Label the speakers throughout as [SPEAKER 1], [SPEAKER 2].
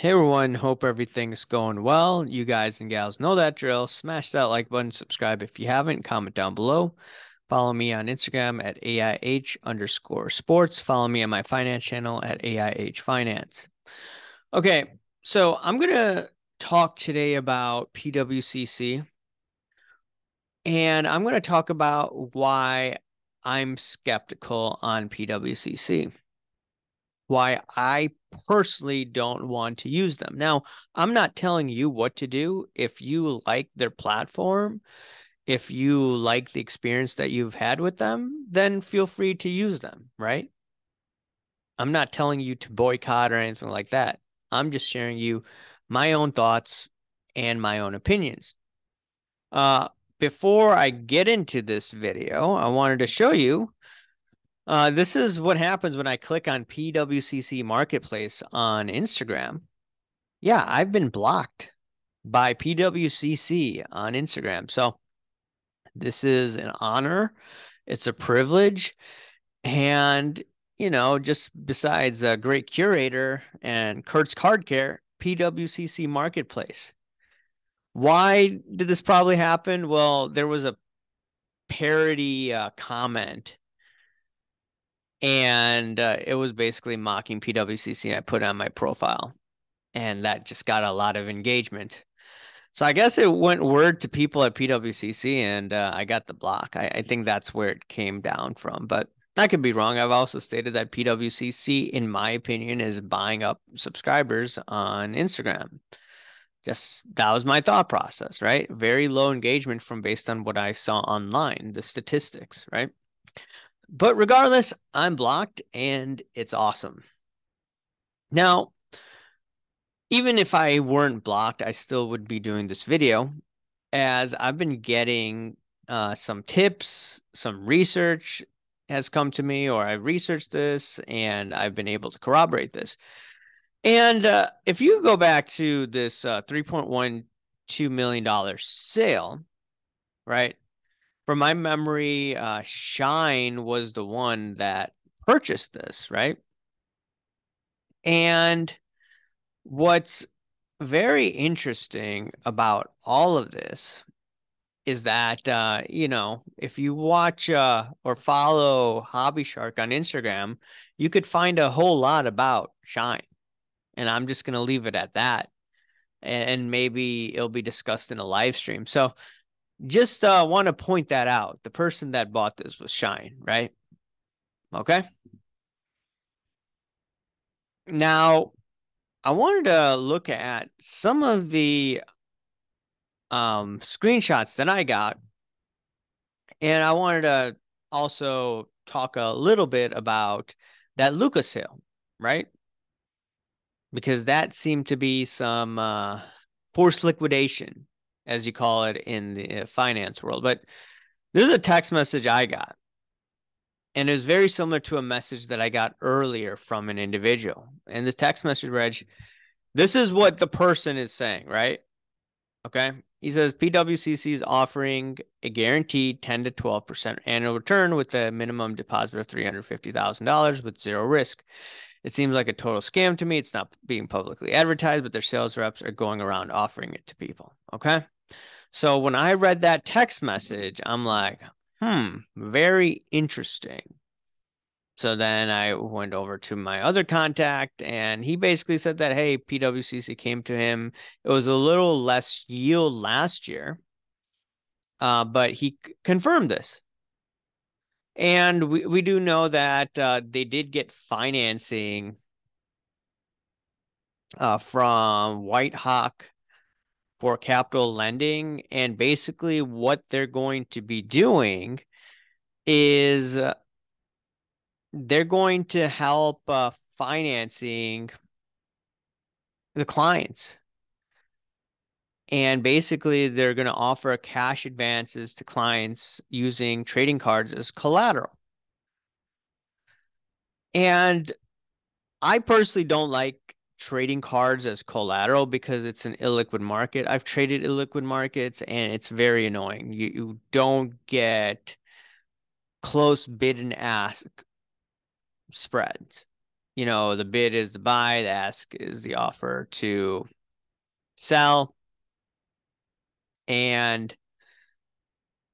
[SPEAKER 1] Hey everyone, hope everything's going well. You guys and gals know that drill. Smash that like button, subscribe if you haven't, comment down below. Follow me on Instagram at AIH_sports. Follow me on my finance channel at AIH Finance. Okay, so I'm gonna talk today about PWCC, and I'm gonna talk about why I'm skeptical on PWCC. Why I personally don't want to use them. Now, I'm not telling you what to do. If you like their platform, if you like the experience that you've had with them, then feel free to use them, right? I'm not telling you to boycott or anything like that. I'm just sharing you my own thoughts and my own opinions. Uh, Before I get into this video, I wanted to show you this is what happens when I click on PWCC Marketplace on Instagram. Yeah, I've been blocked by PWCC on Instagram. So this is an honor. It's a privilege. And, just besides a great curator and Kurt's Card Care, PWCC Marketplace. Why did this probably happen? Well, there was a parody comment and it was basically mocking PWCC. I put it on my profile, and that just got a lot of engagement. So I guess it went word to people at PWCC, and I got the block. I think that's where it came down from, but I could be wrong. I've also stated that PWCC, in my opinion, is buying up subscribers on Instagram. Just that was my thought process, right? Very low engagement from based on what I saw online, the statistics, right? But regardless, I'm blocked and it's awesome. Now, even if I weren't blocked, I still would be doing this video as I've been getting some tips, some research has come to me, or I researched this and I've been able to corroborate this. And if you go back to this $3.12 million sale, right? From my memory, Shine was the one that purchased this, right? And what's very interesting about all of this is that if you watch or follow Hobby Shark on Instagram, you could find a whole lot about Shine. And I'm just gonna leave it at that. And maybe it'll be discussed in a live stream. So just want to point that out. The person that bought this was Shine, right? Okay. Now, I wanted to look at some of the screenshots that I got, and I wanted to also talk a little bit about that Lucas sale, right? Because that seemed to be some forced liquidation, as you call it in the finance world. But there's a text message I got, and it was very similar to a message that I got earlier from an individual. And the text message read, "This is what the person is saying, right?" Okay. He says PWCC is offering a guaranteed 10 to 12% annual return with a minimum deposit of $350,000 with zero risk. It seems like a total scam to me. It's not being publicly advertised, but their sales reps are going around offering it to people. Okay. So when I read that text message, I'm like, very interesting. So then I went over to my other contact, and he basically said that, hey, PWCC came to him. It was a little less yield last year, but he confirmed this. And we do know that they did get financing from White Hawk for capital lending. And basically, what they're going to be doing is they're going to help financing the clients. And basically, they're going to offer cash advances to clients using trading cards as collateral. And I personally don't like trading cards as collateral because it's an illiquid market. I've traded illiquid markets and it's very annoying. You don't get close bid and ask spreads. you know, the bid is the buy, the ask is the offer to sell. And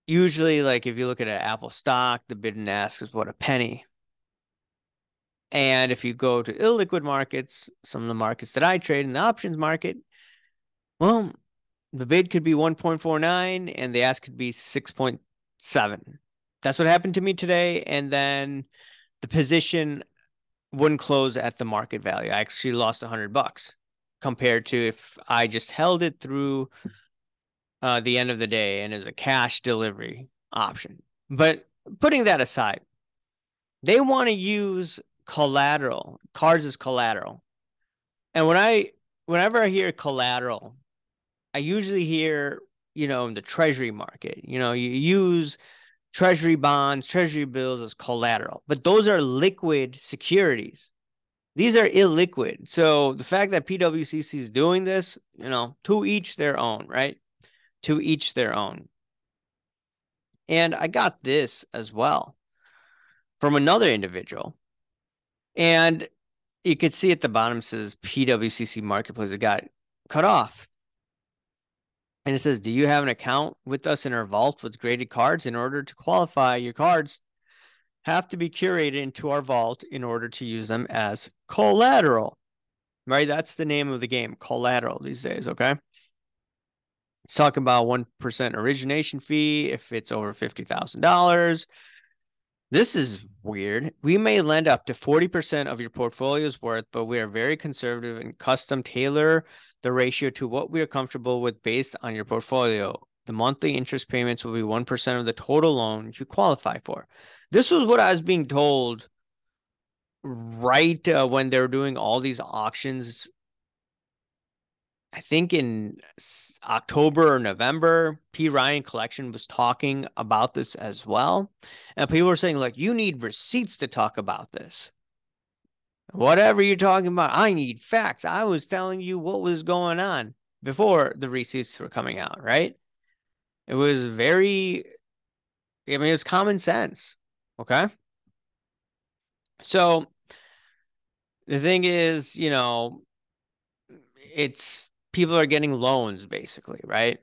[SPEAKER 1] usually, like if you look at an Apple stock, the bid and ask is what, a penny. And if you go to illiquid markets, some of the markets that I trade in the options market, well, the bid could be 1.49 and the ask could be 6.7. That's what happened to me today. And then the position wouldn't close at the market value. I actually lost $100 compared to if I just held it through the end of the day and as a cash delivery option. But putting that aside, they want to use collateral, cards as collateral. And whenever I hear collateral, I usually hear, you know, in the treasury market, you know, you use treasury bonds, treasury bills as collateral, but those are liquid securities. These are illiquid. So the fact that PWCC is doing this, you know, to each their own, right? To each their own. And I got this as well from another individual. And you could see at the bottom says PWCC Marketplace. It got cut off. And it says, do you have an account with us in our vault with graded cards? In order to qualify, your cards have to be curated into our vault in order to use them as collateral. Right? That's the name of the game, collateral these days, okay? It's talking about 1% origination fee if it's over $50,000. This is weird. We may lend up to 40% of your portfolio's worth, but we are very conservative and custom tailor the ratio to what we are comfortable with based on your portfolio. The monthly interest payments will be 1% of the total loan you qualify for. This was what I was being told right when they were doing all these auctions. I think in October or November, P. Ryan Collection was talking about this as well. And people were saying, like, you need receipts to talk about this. Whatever you're talking about, I need facts. I was telling you what was going on before the receipts were coming out, right? It was very, I mean, it's common sense. Okay. So the thing is, you know, it's people are getting loans basically, right?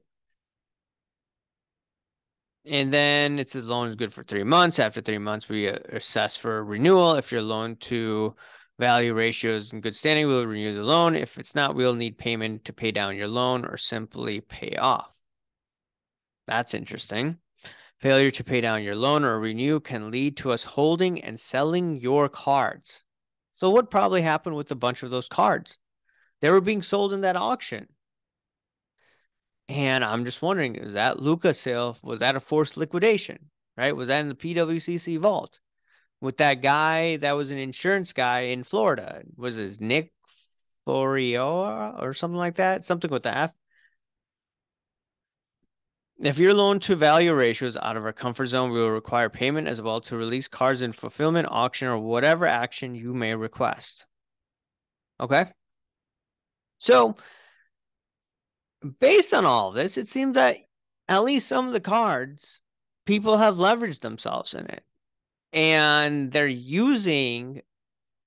[SPEAKER 1] And then it says loan is good for 3 months. After 3 months, we assess for renewal. If your loan to value ratio is in good standing, we'll renew the loan. If it's not, we'll need payment to pay down your loan or simply pay off. That's interesting. Failure to pay down your loan or renew can lead to us holding and selling your cards. So what probably happened with a bunch of those cards? They were being sold in that auction. And I'm just wondering, is that Luca sale, was that a forced liquidation, right? Was that in the PWCC vault with that guy that was an insurance guy in Florida? Was his Nick Florio or something like that? Something with the F. If your loan to value ratio is out of our comfort zone, we will require payment as well to release cards in fulfillment, auction, or whatever action you may request. Okay? So, based on all of this, it seems that at least some of the cards, people have leveraged themselves in it. And they're using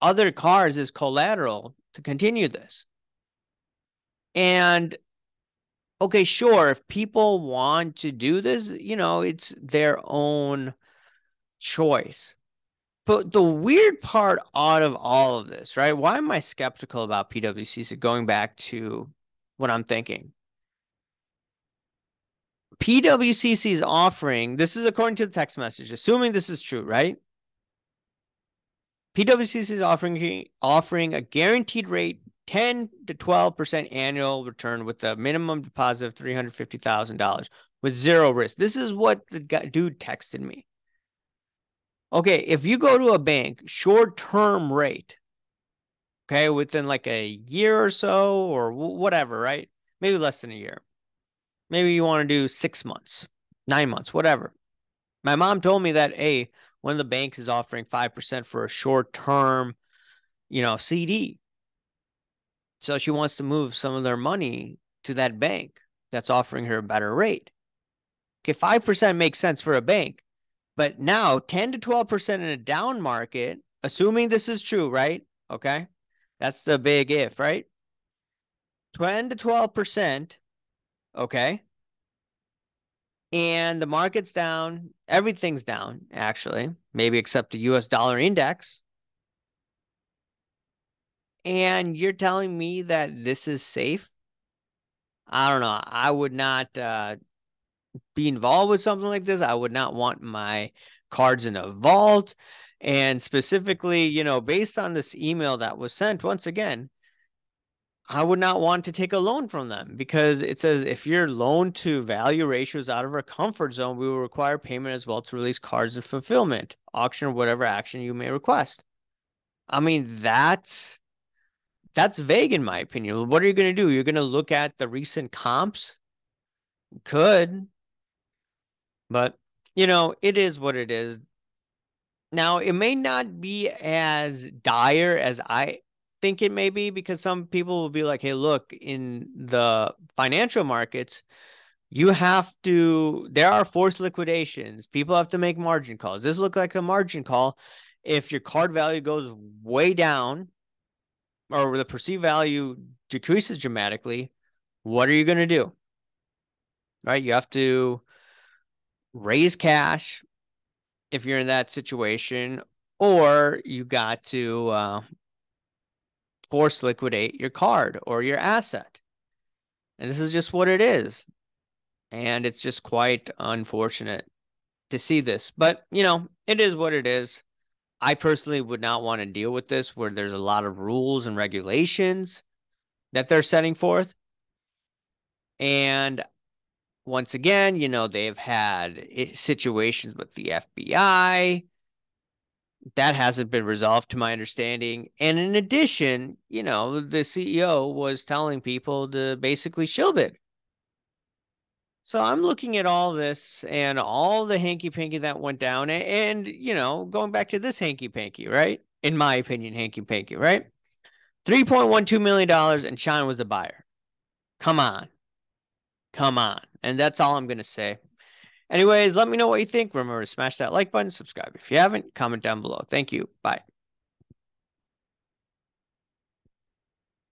[SPEAKER 1] other cards as collateral to continue this. And okay, sure, if people want to do this, you know, it's their own choice. But the weird part out of all of this, right? Why am I skeptical about PWCC going back to what I'm thinking? PWCC is offering, this is according to the text message, assuming this is true, right? PWCC is offering a guaranteed rate 10 to 12% annual return with a minimum deposit of $350,000 with zero risk. This is what the dude texted me. Okay, if you go to a bank, short-term rate, okay, within like a year or so or whatever, right? Maybe less than a year. Maybe you want to do 6 months, 9 months, whatever. My mom told me that, hey, one of the banks is offering 5% for a short-term, you know, CD. So she wants to move some of their money to that bank that's offering her a better rate. Okay, 5% makes sense for a bank. But now 10 to 12% in a down market, assuming this is true, right? Okay. That's the big if, right? 10 to 12%. Okay. And the market's down. Everything's down, actually, maybe except the US dollar index. And you're telling me that this is safe? I don't know. I would not be involved with something like this. I would not want my cards in a vault. And specifically, based on this email that was sent, once again, I would not want to take a loan from them because it says if your loan to value ratio is out of our comfort zone, we will require payment as well to release cards of fulfillment, auction, or whatever action you may request. I mean, that's vague in my opinion. What are you going to do? You're going to look at the recent comps? Could, but it is what it is. Now, it may not be as dire as I think it may be because some people will be like, hey, look, in the financial markets, there are forced liquidations. People have to make margin calls. This looks like a margin call. If your card value goes way down or the perceived value decreases dramatically, what are you going to do? Right? You have to raise cash if you're in that situation, or you got to force liquidate your card or your asset. And this is just what it is. And it's just quite unfortunate to see this. But, it is what it is. I personally would not want to deal with this where there's a lot of rules and regulations that they're setting forth. And once again, they've had situations with the FBI that hasn't been resolved to my understanding. And in addition, the CEO was telling people to basically shill bid. So I'm looking at all this and all the hanky-panky that went down and, going back to this hanky-panky, right? In my opinion, hanky-panky, right? $3.12 million and China was the buyer. Come on. Come on. And that's all I'm going to say. Anyways, let me know what you think. Remember to smash that like button, subscribe if you haven't, comment down below. Thank you. Bye.